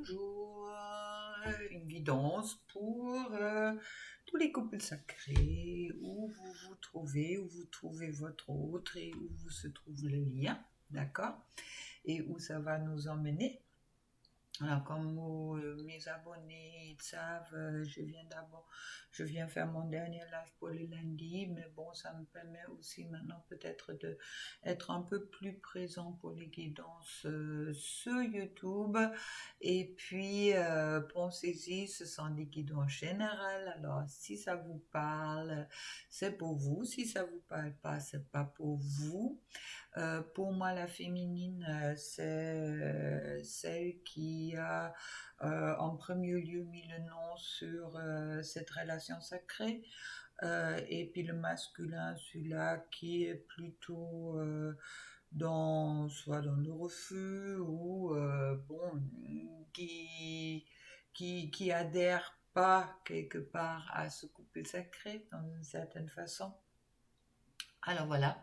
bonjour. Une guidance pour tous les couples sacrés, où vous trouvez votre autre et où vous se trouve le lien, d'accord? Et où ça va nous emmener. Alors, comme mes abonnés ils savent, je viens faire mon dernier live pour le lundi, mais bon, ça me permet aussi maintenant peut-être d'être un peu plus présent pour les guidances sur YouTube. Et puis, pensez-y, ce sont des guidances générales. Alors, si ça vous parle, c'est pour vous. Si ça vous parle pas, c'est pas pour vous. Pour moi, la féminine, c'est celle qui a en premier lieu mis le nom sur cette relation sacrée. Et puis le masculin, celui-là qui est plutôt soit dans le refus ou bon, qui adhère pas quelque part à ce couple sacré d'une certaine façon. Alors voilà.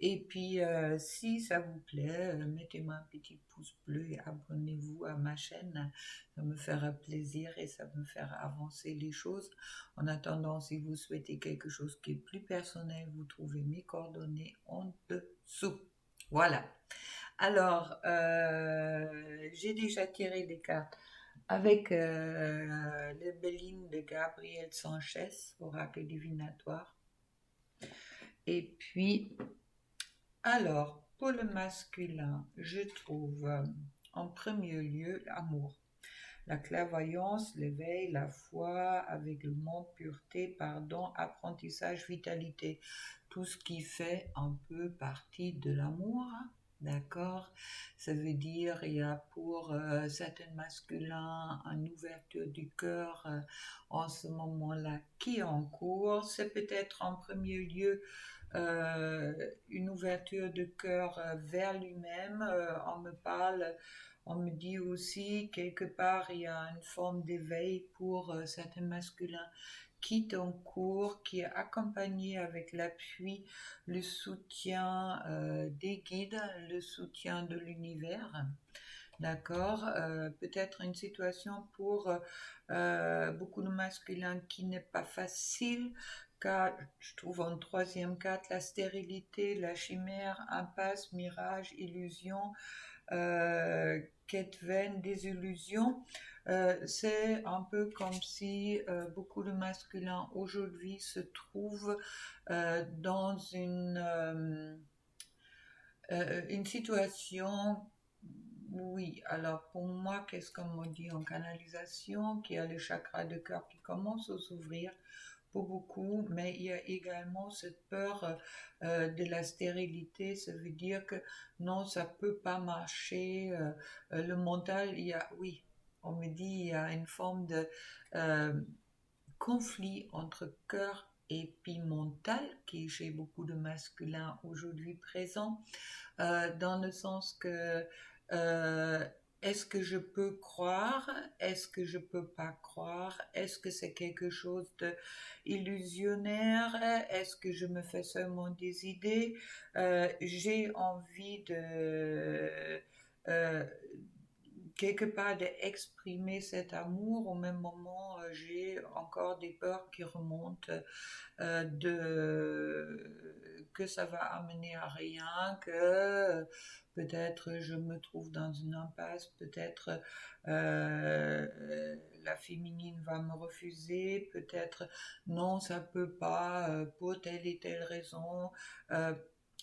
Et puis, si ça vous plaît, mettez-moi un petit pouce bleu et abonnez-vous à ma chaîne. Ça me fera plaisir et ça me fera avancer les choses. En attendant, si vous souhaitez quelque chose qui est plus personnel, vous trouvez mes coordonnées en dessous. Voilà. Alors, j'ai déjà tiré des cartes avec les Bélines de Gabriel Sanchez, oracle divinatoire. Et puis, alors, pour le masculin, je trouve en premier lieu l'amour, la clairvoyance, l'éveil, la foi, aveuglement, pureté, pardon, apprentissage, vitalité. Tout ce qui fait un peu partie de l'amour, d'accord? Ça veut dire, il y a pour certains masculins une ouverture du cœur en ce moment-là qui est en cours. C'est peut-être en premier lieu une ouverture de cœur vers lui-même. On me dit aussi quelque part il y a une forme d'éveil pour certains masculins qui est en cours, qui est accompagné avec l'appui, le soutien des guides, le soutien de l'univers. D'accord, peut-être une situation pour beaucoup de masculins qui n'est pas facile, car je trouve en troisième carte la stérilité, la chimère, impasse, mirage, illusion, quête vaine, désillusion. C'est un peu comme si beaucoup de masculins aujourd'hui se trouvent dans une situation. Oui, alors pour moi, qu'est-ce qu'on me dit en canalisation, qu'il y a le chakra de cœur qui commence à s'ouvrir pour beaucoup, mais il y a également cette peur de la stérilité. Ça veut dire que non, ça peut pas marcher. Le mental, oui, on me dit il y a une forme de euh, conflit entre cœur et puis mental qui chez beaucoup de masculins aujourd'hui présent, dans le sens que euh, est-ce que je peux croire? Est-ce que je peux pas croire? Est-ce que c'est quelque chose de illusionnaire? Est-ce que je me fais seulement des idées? J'ai envie de euh, quelque part d'exprimer cet amour. Au même moment, j'ai encore des peurs qui remontent que ça va amener à rien, que peut-être je me trouve dans une impasse, peut-être la féminine va me refuser, peut-être non, ça peut pas pour telle et telle raison. Euh,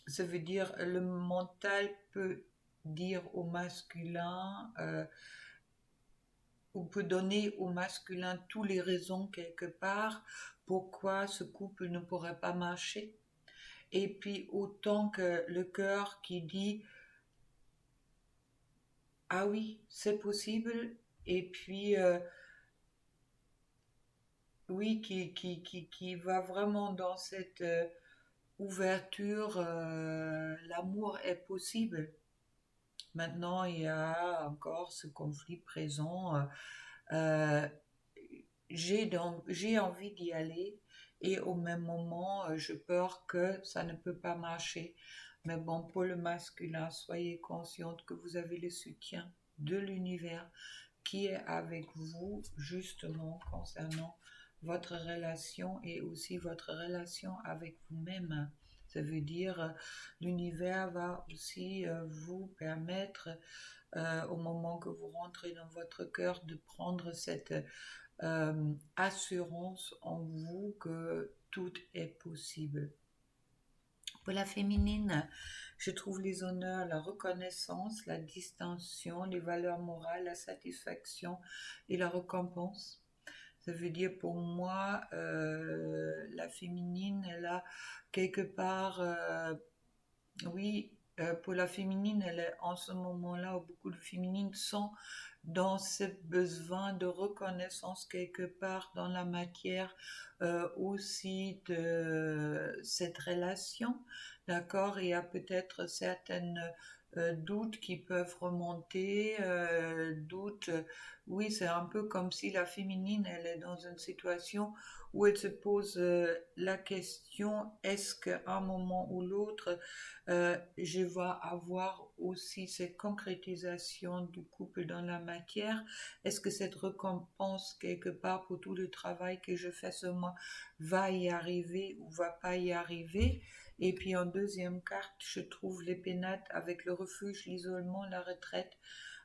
Ça veut dire le mental peut dire au masculin ou peut donner au masculin toutes les raisons quelque part pourquoi ce couple ne pourrait pas marcher. Et puis autant que le cœur qui dit ah oui, c'est possible, et puis oui, qui va vraiment dans cette ouverture, l'amour est possible. Maintenant, il y a encore ce conflit présent. Euh, j'ai envie d'y aller et au même moment, j'ai peur que ça ne peut pas marcher. Mais bon, pour le masculin, soyez consciente que vous avez le soutien de l'univers, qui est avec vous justement concernant votre relation et aussi votre relation avec vous-même. Ça veut dire l'univers va aussi vous permettre au moment que vous rentrez dans votre cœur de prendre cette assurance en vous que tout est possible. Pour la féminine, je trouve les honneurs, la reconnaissance, la distinction, les valeurs morales, la satisfaction et la récompense. Ça veut dire pour moi, la féminine, elle a quelque part, oui, pour la féminine, elle est en ce moment-là où beaucoup de féminines sont dans ce besoin de reconnaissance quelque part dans la matière aussi de cette relation, d'accord? Il y a peut-être certaines doutes qui peuvent remonter, doutes, oui, c'est un peu comme si la féminine, elle est dans une situation où elle se pose la question, est-ce qu'à un moment ou l'autre, je vais avoir aussi cette concrétisation du couple dans la matière? Est-ce que cette récompense, quelque part, pour tout le travail que je fais ce mois, va y arriver ou va pas y arriver? Et puis en deuxième carte, je trouve les pénates avec le refuge, l'isolement, la retraite,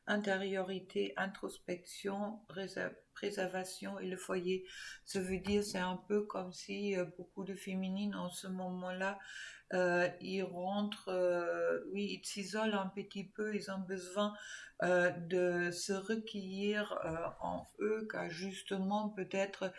intériorité, introspection, préservation et le foyer. Ça veut dire, c'est un peu comme si beaucoup de féminines en ce moment-là, ils rentrent, oui, ils s'isolent un petit peu, ils ont besoin de se recueillir en eux, car justement, peut-être,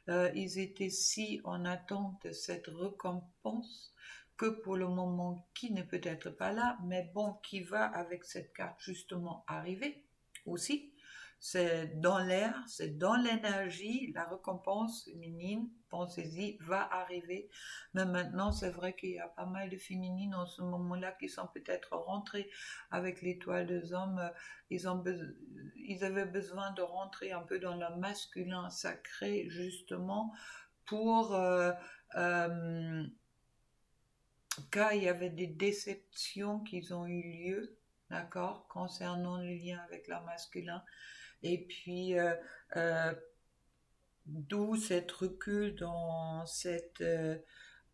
ils étaient si en attente de cette récompense que pour le moment, qui n'est peut-être pas là, mais bon, qui va avec cette carte justement arriver aussi. C'est dans l'air, c'est dans l'énergie, la récompense féminine, pensez-y, va arriver. Mais maintenant, c'est vrai qu'il y a pas mal de féminines en ce moment-là qui sont peut-être rentrées avec l'étoile des hommes. Ils avaient besoin de rentrer un peu dans le masculin sacré, justement, pour... car il y avait des déceptions qui ont eu lieu, d'accord, concernant le lien avec le masculin. Et puis, d'où cette recul dans cette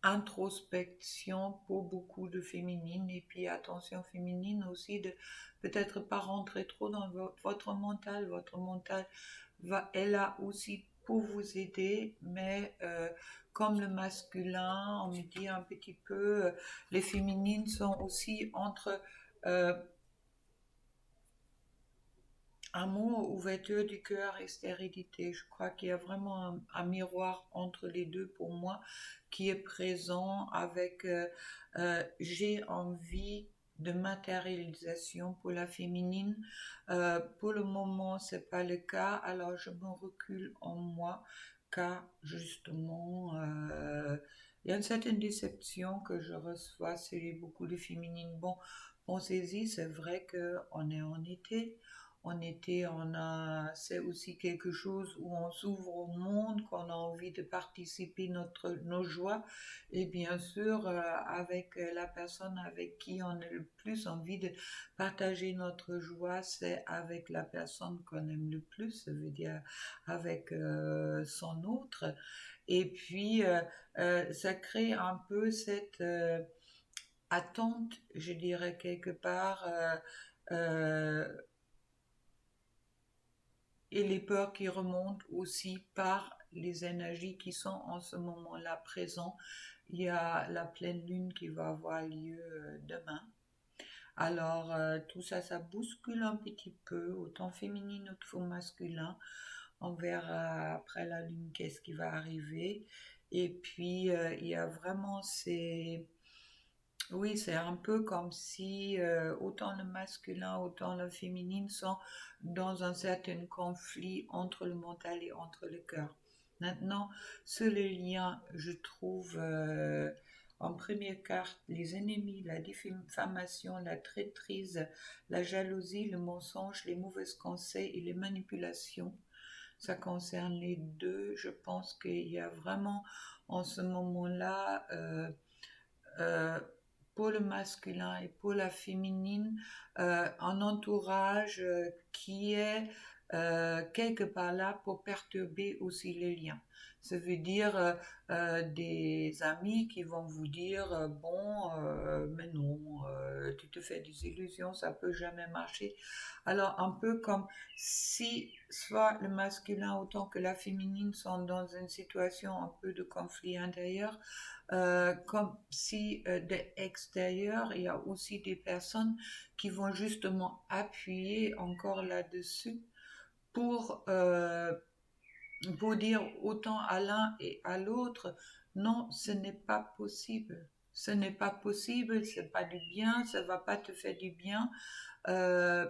introspection pour beaucoup de féminines. Et puis, attention féminine aussi, de peut-être pas rentrer trop dans votre mental. Votre mental est là aussi pour vous aider, mais comme le masculin, on me dit un petit peu, les féminines sont aussi entre amour, ouverture du cœur et stérilité. Je crois qu'il y a vraiment un miroir entre les deux pour moi qui est présent avec j'ai envie de matérialisation pour la féminine. Pour le moment, c'est pas le cas, alors je me recule en moi car justement il y a une certaine déception que je reçois chez beaucoup de féminines. Bon, pensez-y, c'est vrai qu'on est en été. En été, c'est aussi quelque chose où on s'ouvre au monde, qu'on a envie de participer nos joies. Et bien sûr, avec la personne avec qui on a le plus envie de partager notre joie, c'est avec la personne qu'on aime le plus, ça veut dire avec son autre. Et puis, ça crée un peu cette attente, je dirais quelque part, et les peurs qui remontent aussi par les énergies qui sont en ce moment-là présentes. Il y a la pleine lune qui va avoir lieu demain. Alors tout ça, ça bouscule un petit peu, autant féminine autant masculin. On verra après la lune qu'est-ce qui va arriver. Et puis il y a vraiment ces... Oui, c'est un peu comme si autant le masculin, autant le féminin sont dans un certain conflit entre le mental et entre le cœur. Maintenant, sur les liens, je trouve en première carte les ennemis, la diffamation, la traîtrise, la jalousie, le mensonge, les mauvais conseils et les manipulations. Ça concerne les deux. Je pense qu'il y a vraiment en ce moment-là... euh, pour le masculin et pour la féminine, un entourage qui est quelque part là pour perturber aussi les liens. Ça veut dire des amis qui vont vous dire bon, mais non, tu te fais des illusions, ça peut jamais marcher. Alors un peu comme si soit le masculin autant que la féminine sont dans une situation un peu de conflit intérieur, comme si de l'extérieur, il y a aussi des personnes qui vont justement appuyer encore là-dessus pour, euh, pour dire autant à l'un et à l'autre, non, ce n'est pas possible. Ce n'est pas possible, c'est pas du bien, ça va pas te faire du bien. Euh,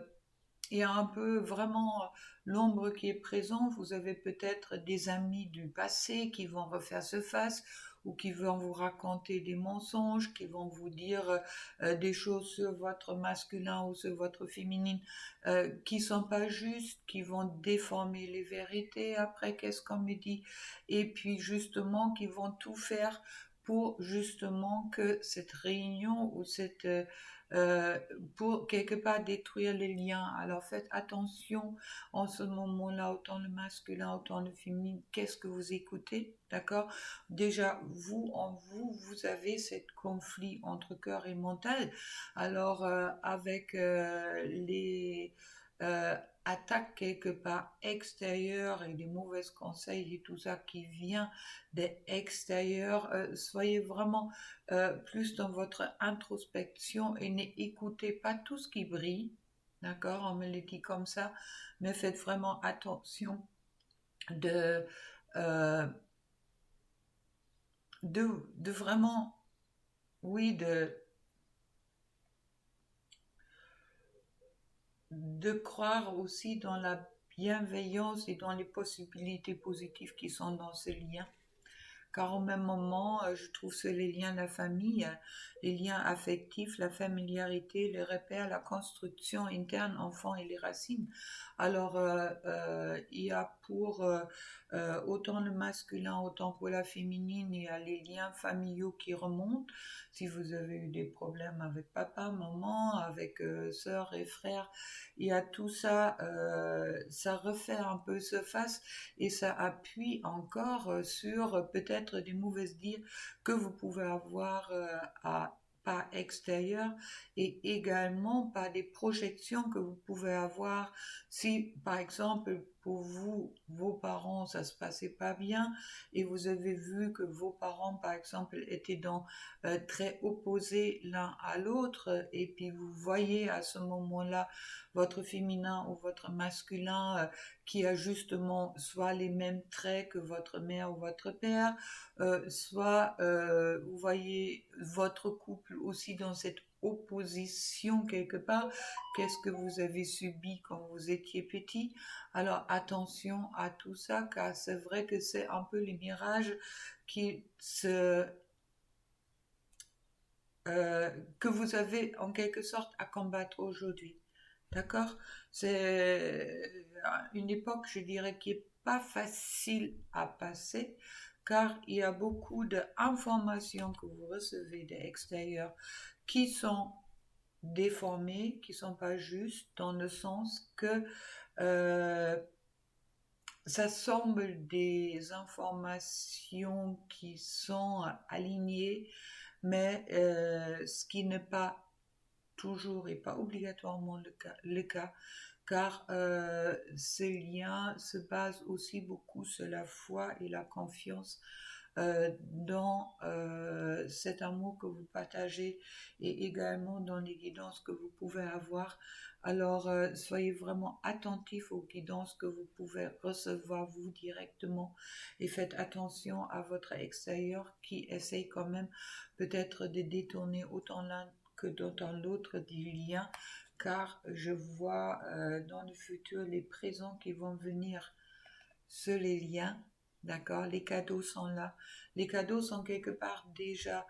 il y a un peu vraiment l'ombre qui est présente. Vous avez peut-être des amis du passé qui vont refaire surface ou qui vont vous raconter des mensonges, qui vont vous dire des choses sur votre masculin ou sur votre féminine qui sont pas justes, qui vont déformer les vérités après qu'est-ce qu'on me dit, et puis justement qui vont tout faire pour justement que cette réunion ou cette euh, pour quelque part détruire les liens. Alors faites attention en ce moment-là, autant le masculin, autant le féminin, qu'est-ce que vous écoutez, d'accord? Déjà, vous, en vous, vous avez ce conflit entre cœur et mental. Alors, avec les euh, attaques quelque part extérieures et des mauvais conseils et tout ça qui vient des extérieurs, soyez vraiment plus dans votre introspection et n'écoutez pas tout ce qui brille, d'accord, on me le dit comme ça, mais faites vraiment attention de, euh, de vraiment, oui, de croire aussi dans la bienveillance et dans les possibilités positives qui sont dans ce lien. Car au même moment, je trouve que les liens de la famille, les liens affectifs, la familiarité, les repères, la construction interne, enfant et les racines. Alors, il y a pour autant le masculin, autant pour la féminine, il y a les liens familiaux qui remontent. Si vous avez eu des problèmes avec papa, maman, avec sœurs et frères, il y a tout ça, ça refait un peu surface et ça appuie encore sur peut-être des mauvaises dires que vous pouvez avoir à pas extérieur et également par des projections que vous pouvez avoir si par exemple pour vous vos parents ça se passait pas bien et vous avez vu que vos parents par exemple étaient dans très opposés l'un à l'autre et puis vous voyez à ce moment-là votre féminin ou votre masculin qui a justement soit les mêmes traits que votre mère ou votre père, soit vous voyez votre couple aussi dans cette opposition quelque part. Qu'est-ce que vous avez subi quand vous étiez petit? Alors attention à tout ça, car c'est vrai que c'est un peu les mirages qui se que vous avez en quelque sorte à combattre aujourd'hui. D'accord? C'est une époque, je dirais, qui est pas facile à passer car il y a beaucoup d'informations que vous recevez de l'extérieur qui sont déformées, qui sont pas justes dans le sens que euh, ça semble des informations qui sont alignées, mais ce qui n'est pas toujours et pas obligatoirement le cas car ces liens se basent aussi beaucoup sur la foi et la confiance dans cet amour que vous partagez et également dans les guidances que vous pouvez avoir. Alors, soyez vraiment attentifs aux guidances que vous pouvez recevoir vous directement et faites attention à votre extérieur qui essaye quand même peut-être de détourner autant l'un que dans l'autre des liens, car je vois dans le futur les présents qui vont venir sur les liens, d'accord? Les cadeaux sont là. Les cadeaux sont quelque part déjà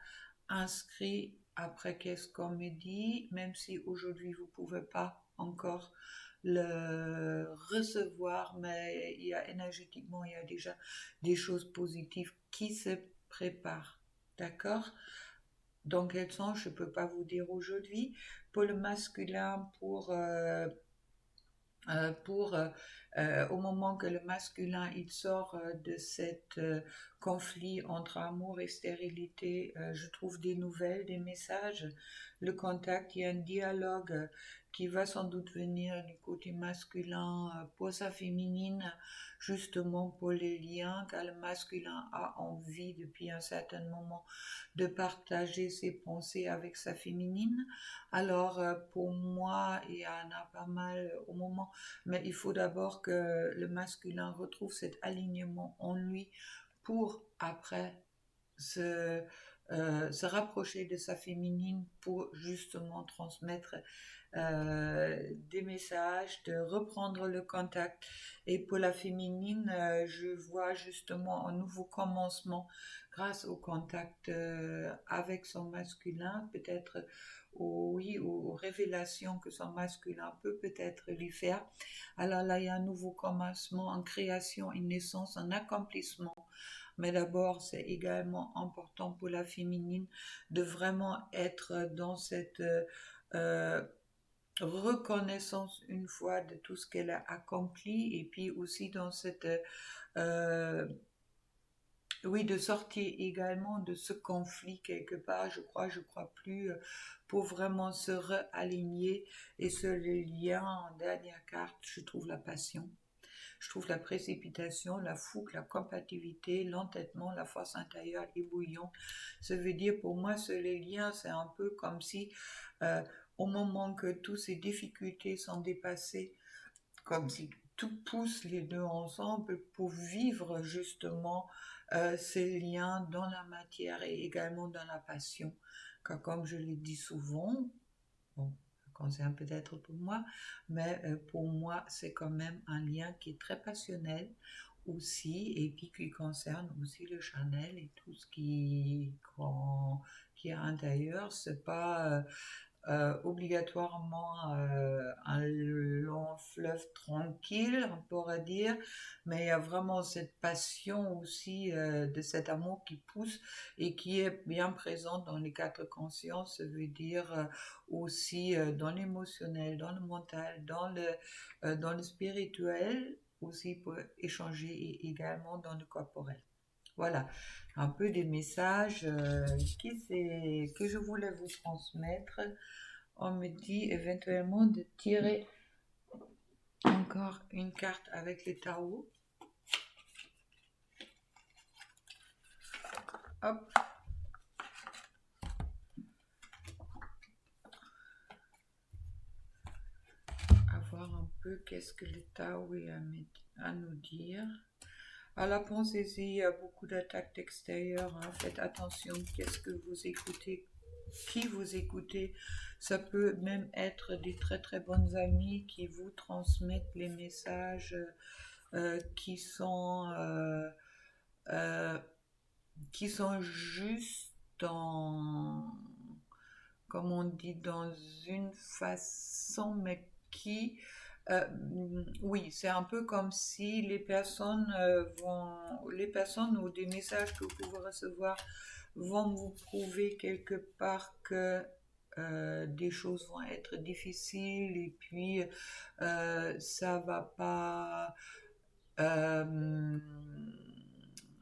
inscrits après qu'est-ce qu'on me dit, même si aujourd'hui vous ne pouvez pas encore le recevoir, mais il y a énergétiquement, il y a déjà des choses positives qui se préparent, d'accord? Dans quel sens, je ne peux pas vous dire aujourd'hui. Pour le masculin, pour au moment que le masculin il sort de cet conflit entre amour et stérilité, je trouve des nouvelles, des messages, le contact, il y a un dialogue qui va sans doute venir du côté masculin pour sa féminine, justement pour les liens, car le masculin a envie depuis un certain moment de partager ses pensées avec sa féminine. Alors pour moi, il y en a pas mal au moment, mais il faut d'abord que le masculin retrouve cet alignement en lui pour après se, se rapprocher de sa féminine pour justement transmettre des messages, de reprendre le contact. Et pour la féminine, je vois justement un nouveau commencement grâce au contact avec son masculin, peut-être oui, aux révélations que son masculin peut peut-être lui faire. Alors là, il y a un nouveau commencement, une création, une naissance, un accomplissement. Mais d'abord, c'est également important pour la féminine de vraiment être dans cette euh, reconnaissance une fois de tout ce qu'elle a accompli et puis aussi dans cette euh, oui, de sortir également de ce conflit quelque part, je crois plus, pour vraiment se réaligner. Et ce lien en dernière carte, je trouve la passion. Je trouve la précipitation, la fougue, la compatibilité, l'entêtement, la force intérieure ébouillante. Ça veut dire pour moi, ce lien, c'est un peu comme si euh, au moment que toutes ces difficultés sont dépassées, comme si tout pousse les deux ensemble pour vivre justement ces liens dans la matière et également dans la passion. Car comme je l'ai dit souvent, bon, ça concerne peut-être pour moi, mais pour moi, c'est quand même un lien qui est très passionnel aussi et puis qui concerne aussi le charnel et tout ce qui est à l'intérieur. C'est pas obligatoirement un long fleuve tranquille, on pourrait dire, mais il y a vraiment cette passion aussi de cet amour qui pousse et qui est bien présent dans les quatre consciences, ça veut dire aussi dans l'émotionnel, dans le mental, dans le spirituel, aussi pour échanger et également dans le corporel. Voilà, un peu des messages que je voulais vous transmettre. On me dit éventuellement de tirer encore une carte avec les tarots. Hop. À voir un peu qu'est-ce que le tarot a à nous dire. Alors pensez-y, il y a beaucoup d'attaques extérieures. Hein. Faites attention, qu'est-ce que vous écoutez, qui vous écoutez. Ça peut même être des très très bonnes amies qui vous transmettent les messages euh, euh, qui sont juste comme on dit, dans une façon, mais qui, euh, oui, c'est un peu comme si les personnes ou des messages que vous pouvez recevoir vont vous prouver quelque part que des choses vont être difficiles et puis ça va pas. euh,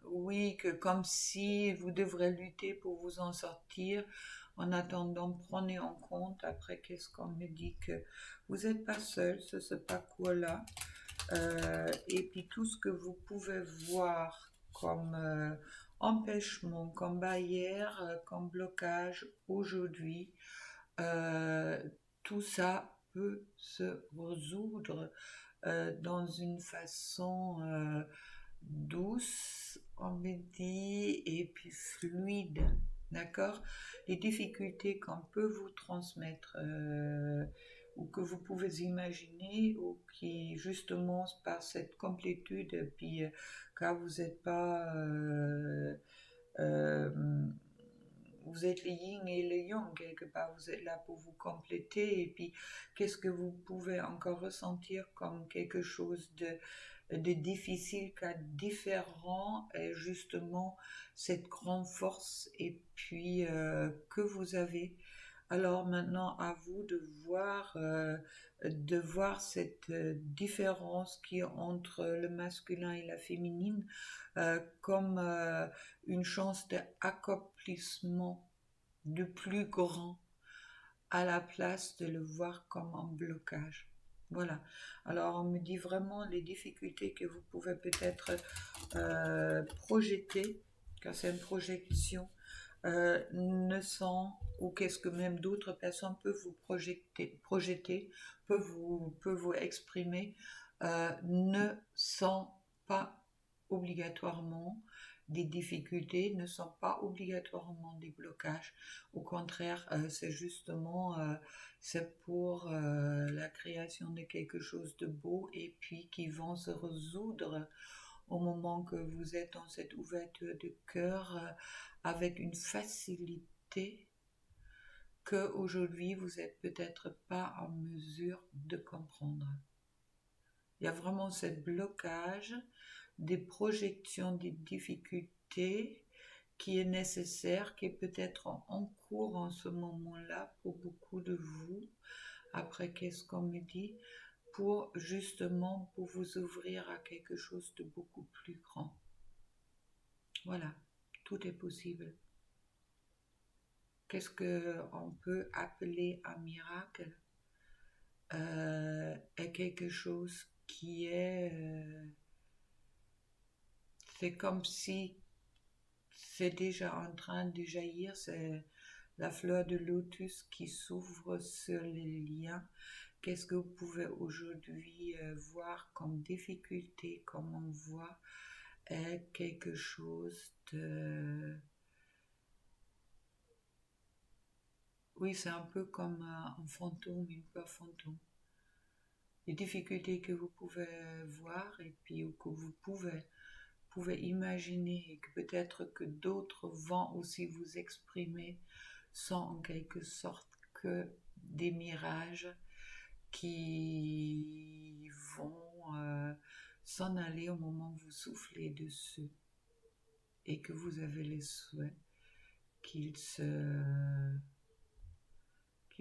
oui, que comme si vous devrez lutter pour vous en sortir. En attendant, prenez en compte, après, qu'est-ce qu'on me dit que vous n'êtes pas seul, ce parcours-là. Et puis tout ce que vous pouvez voir comme empêchement, comme barrière, comme blocage aujourd'hui, euh, tout ça peut se résoudre dans une façon douce, on me dit, et puis fluide, d'accord? Les difficultés qu'on peut vous transmettre ou que vous pouvez imaginer ou qui justement par cette complétude, puis car vous n'êtes pas... euh, vous êtes le yin et le yang, quelque part, vous êtes là pour vous compléter, et puis qu'est-ce que vous pouvez encore ressentir comme quelque chose de difficile, qu'à différent, et justement cette grande force, et puis que vous avez Alors maintenant, à vous de voir cette différence qui est entre le masculin et la féminine comme une chance d'accomplissement de plus grand à la place de le voir comme un blocage. Voilà. Alors on me dit vraiment les difficultés que vous pouvez peut-être projeter, car c'est une projection, ne sont, ou qu'est-ce que même d'autres personnes peuvent vous projeter peuvent vous exprimer, ne sont pas obligatoirement des difficultés, ne sont pas obligatoirement des blocages. Au contraire, c'est justement, c'est pour la création de quelque chose de beau et puis qui vont se résoudre au moment que vous êtes dans cette ouverture de cœur avec une facilité que aujourd'hui vous n'êtes peut-être pas en mesure de comprendre. Il y a vraiment ce blocage des projections, des difficultés qui est nécessaire, qui est peut-être en cours en ce moment-là pour beaucoup de vous. Après, qu'est-ce qu'on me dit? Pour justement pour vous ouvrir à quelque chose de beaucoup plus grand. Voilà, tout est possible. Qu'est-ce qu'on peut appeler un miracle? Est quelque chose qui est... c'est comme si c'est déjà en train de jaillir, c'est la fleur de lotus qui s'ouvre sur les liens. Qu'est-ce que vous pouvez aujourd'hui voir comme difficulté, comme on voit, est quelque chose de... Oui, c'est un peu comme un fantôme, une peur fantôme. Les difficultés que vous pouvez voir et puis que vous pouvez imaginer et que peut-être que d'autres vont aussi vous exprimer sont en quelque sorte que des mirages qui vont s'en aller au moment où vous soufflez dessus et que vous avez les souhaits qu'ils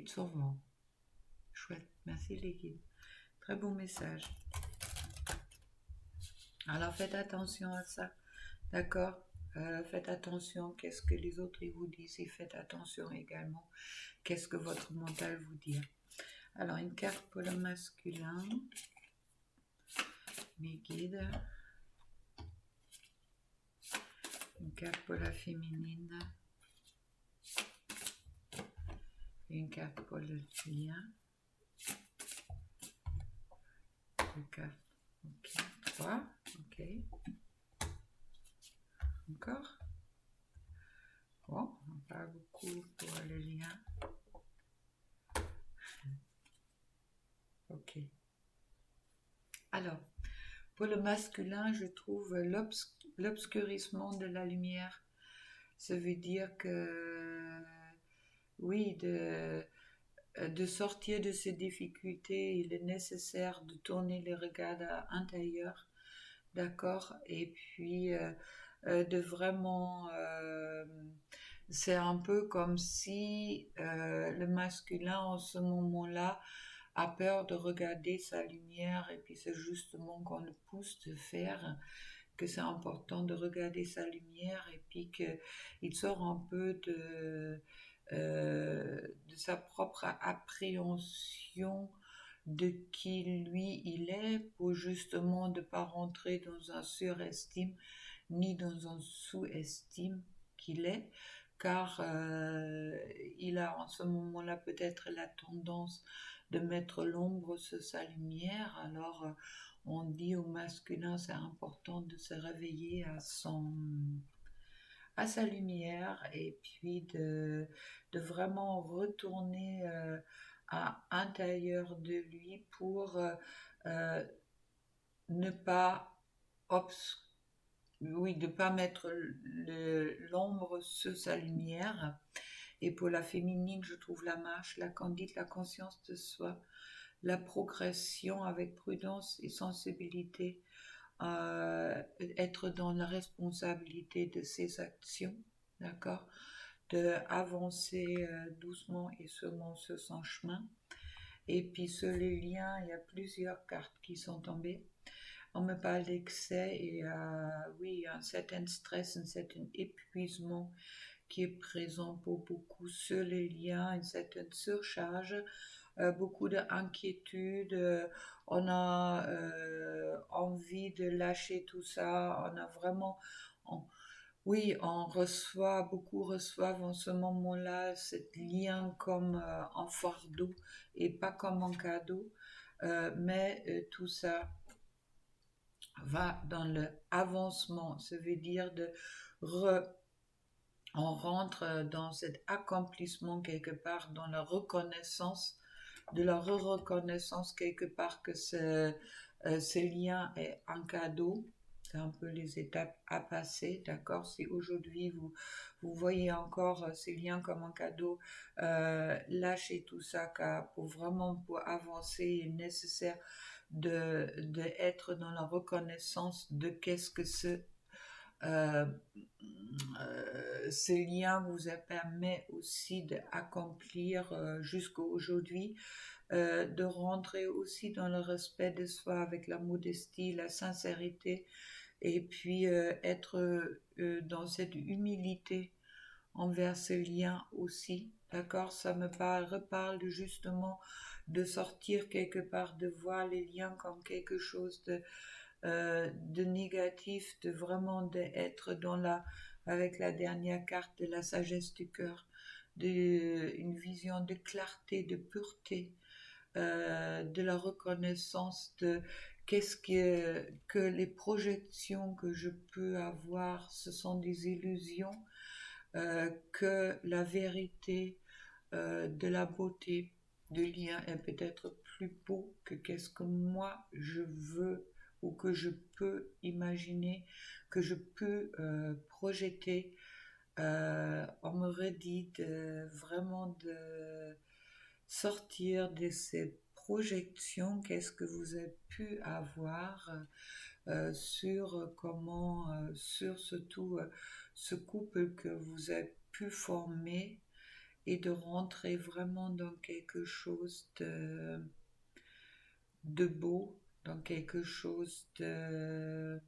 s'envolent. Chouette, merci les guides. Très bon message. Alors faites attention à ça, d'accord? Faites attention qu'est-ce que les autres ils vous disent et faites attention également qu'est-ce que votre mental vous dit. Alors une carte pour le masculin, mes guides, une carte pour la féminine, une carte pour le lien, une carte, ok, 3, ok, encore, bon, on parle beaucoup pour le lien, ok. Alors, pour le masculin, je trouve l'obscurcissement de la lumière. Ça veut dire que, oui, de sortir de ces difficultés, il est nécessaire de tourner les regards intérieurs, d'accord? Et puis, de vraiment... c'est un peu comme si le masculin, en ce moment-là, a peur de regarder sa lumière et puis c'est justement qu'on le pousse de faire que c'est important de regarder sa lumière et puis qu'il sort un peu de sa propre appréhension de qui lui il est pour justement ne pas rentrer dans un surestime ni dans un sous-estime qu'il est car il a en ce moment-là peut-être la tendance de mettre l'ombre sur sa lumière. Alors on dit au masculin c'est important de se réveiller à sa lumière et puis de vraiment retourner à l'intérieur de lui pour ne pas de pas mettre l'ombre sur sa lumière. Et pour la féminine, je trouve la marche, la conduite, la conscience de soi, la progression avec prudence et sensibilité, être dans la responsabilité de ses actions, d'accord? d'avancer doucement et sûrement sur son chemin. Et puis sur les liens, il y a plusieurs cartes qui sont tombées. On me parle d'excès et oui, un certain stress, un certain épuisement qui est présent pour beaucoup sur les liens, une certaine surcharge, beaucoup d'inquiétude. On a envie de lâcher tout ça. On a vraiment, on- oui, on reçoit, beaucoup reçoivent en ce moment-là ce lien comme un fardeau et pas comme un cadeau. Mais tout ça va dans le avancement, ça veut dire on rentre dans cet accomplissement quelque part, dans la reconnaissance, de la reconnaissance quelque part que ce lien est un cadeau. C'est un peu les étapes à passer, d'accord? Si aujourd'hui vous voyez encore ces liens comme un cadeau, lâchez tout ça, car pour avancer, il est nécessaire de être dans la reconnaissance de qu'est-ce que euh, ce lien vous permet aussi d'accomplir jusqu'à aujourd'hui, de rentrer aussi dans le respect de soi avec la modestie, la sincérité, et puis être dans cette humilité envers ce lien aussi. D'accord, ça me reparle justement de sortir quelque part, de voir les liens comme quelque chose de négatif, de vraiment d'être dans avec la dernière carte de la sagesse du cœur, une vision de clarté, de pureté, de la reconnaissance de qu'est-ce que les projections que je peux avoir, ce sont des illusions, que la vérité de la beauté du lien est peut-être plus beau que qu'est-ce que moi je veux ou que je peux imaginer, que je peux projeter. On me redit vraiment de sortir de ces projections, qu'est-ce que vous avez pu avoir sur comment, sur surtout ce couple que vous avez pu former, et de rentrer vraiment dans quelque chose de beau, dans quelque chose de...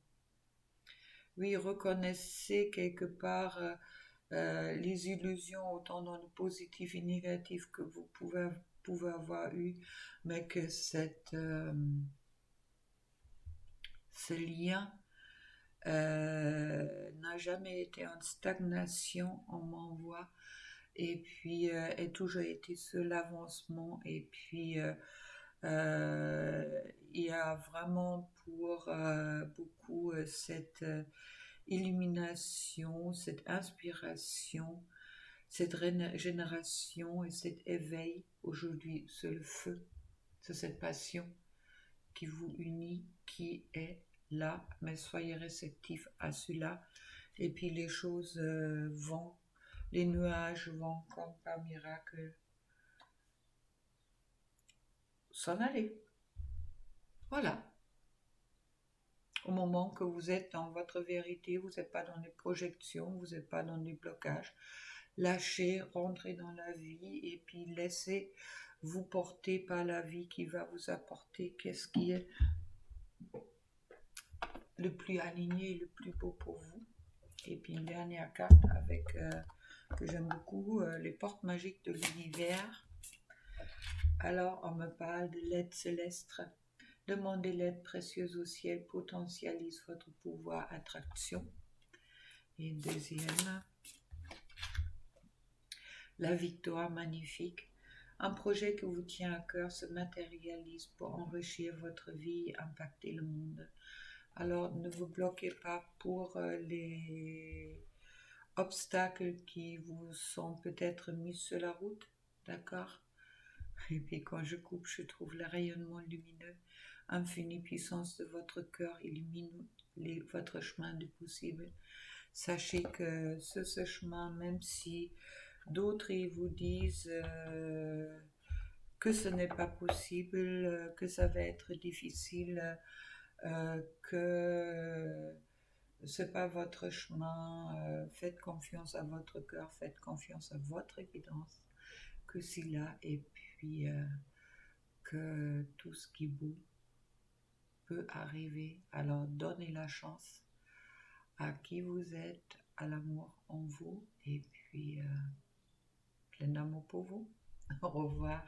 Oui, reconnaissez quelque part les illusions, autant dans le positif et négatif que vous pouvez avoir eu, mais que ce lien n'a jamais été en stagnation, on m'envoie, et puis est toujours été sur l'avancement, et puis il y a vraiment pour beaucoup cette illumination, cette inspiration, cette régénération et cet éveil aujourd'hui sur le feu, sur cette passion qui vous unit, qui est là, mais soyez réceptifs à cela, et puis les choses vont, les nuages vont comme par miracle s'en aller. Voilà. Au moment que vous êtes dans votre vérité, vous n'êtes pas dans les projections, vous n'êtes pas dans les blocages. Lâchez, rentrez dans la vie et puis laissez vous porter par la vie qui va vous apporter qu'est-ce qui est le plus aligné et le plus beau pour vous. Et puis une dernière carte avec que j'aime beaucoup, les portes magiques de l'univers. Alors on me parle de l'aide céleste. Demandez l'aide précieuse au ciel, potentialise votre pouvoir attraction. Et deuxième, la victoire magnifique. Un projet qui vous tient à cœur se matérialise pour enrichir votre vie et impacter le monde. Alors ne vous bloquez pas pour les obstacles qui vous sont peut-être mis sur la route, d'accord? Et puis quand je coupe, je trouve le rayonnement lumineux, infinie puissance de votre cœur illumine votre chemin du possible. Sachez que sur ce chemin, même si d'autres vous disent que ce n'est pas possible, que ça va être difficile, que c'est pas votre chemin. Faites confiance à votre cœur, faites confiance à votre guidance, que c'est là, et puis que tout ce qui est beau peut arriver. Alors donnez la chance à qui vous êtes, à l'amour en vous, et puis plein d'amour pour vous. Au revoir.